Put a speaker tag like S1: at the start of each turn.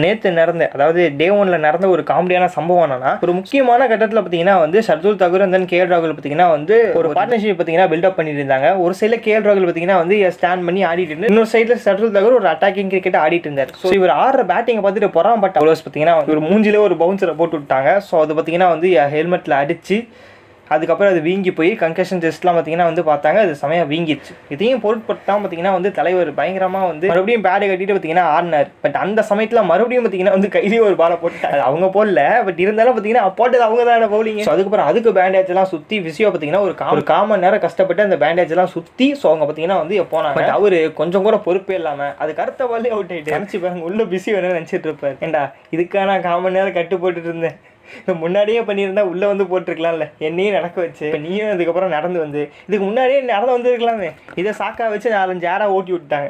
S1: நேற்று நடந்த அதாவது டே 1ல நடந்த ஒரு காமெடியான சம்பவம் என்னன்னா, ஒரு முக்கியமான கட்டத்தில் பார்த்தீங்கன்னா வந்து Shardul Thakur and then KL ராகுல் பார்த்தீங்கன்னா வந்து ஒரு பார்ட்னர்ஷிப் பார்த்தீங்கன்னா பில்டப் பண்ணிட்டு இருந்தாங்க. ஒரு சைடில் KL ராகுல் பார்த்தீங்கன்னா வந்து ஸ்டாண்ட் பண்ணி ஆடிட்டு இருந்தார். இன்னொரு சைடில் ஷர்துல் தாக்கூர் ஒரு அட்டாக்கிங் கிரிக்கெட் ஆடிட்டு இருந்தார். ஸோ இவர் ஆடுற பேட்டிங்கை பார்த்துட்டு பொறாமப்பட்ட பவுலர்ஸ் பார்த்தீங்கன்னா ஒரு மூஞ்சிலே ஒரு பவுன்சரை போட்டு விட்டாங்க. ஸோ அது பார்த்தீங்கன்னா வந்து ஹெல்மெட்டில் அடிச்சு அதுக்கப்புறம் அது வீங்கி போய் கன்கஷன் டெஸ்ட்லாம் பார்த்தீங்கன்னா வந்து பார்த்தாங்க. அது செமையாக வீங்கிடுச்சு. இதையும் பொருட்படுத்தாமல் பார்த்தீங்கன்னா வந்து தலைவர் பயங்கரமாக வந்து மறுபடியும் பேடை கட்டிட்டு பார்த்தீங்கன்னா ஆடினார். பட் அந்த சமயத்தில் மறுபடியும் பார்த்தீங்கன்னா வந்து கையிலேயே ஒரு பாலை போட்டு அவங்க போடல. பட் இருந்தாலும் பார்த்தீங்கன்னா போட்டது அவங்க தான் பவுலிங். ஸோ அதுக்கப்புறம் அதுக்கு பேண்டேஜ் எல்லாம் சுற்றி விசியோ பார்த்தீங்கன்னா ஒரு காமன் நேரம் கஷ்டப்பட்டு அந்த பேண்டேஜ் எல்லாம் சுற்றி ஸோ அவங்க பார்த்தீங்கன்னா வந்து போனாங்க. பட் அவர் கொஞ்சம் கூட பொறுப்பே இல்லாமல் அதுக்கு அடுத்த பாலே அவுட் ஆகிட்டு நினச்சி பாருங்க. உள்ள பிஸி வேணும்னு நினச்சிட்டு இருப்பார். ஏண்டா இதுக்கான காமன் நேரம் கட்டு போட்டுட்டு இருந்தேன், முன்னாடியே பண்ணியிருந்தா உள்ளே வந்து போட்டிருக்கலாம்ல, என்னையும் நடக்க வச்சு இப்போ நீயும் அதுக்கப்புறம் நடந்து வந்து இதுக்கு முன்னாடியே நடந்து வந்துருக்கலாமே. இதை சாக்கா வச்சு 4-5 யாராக ஓட்டி விட்டாங்க.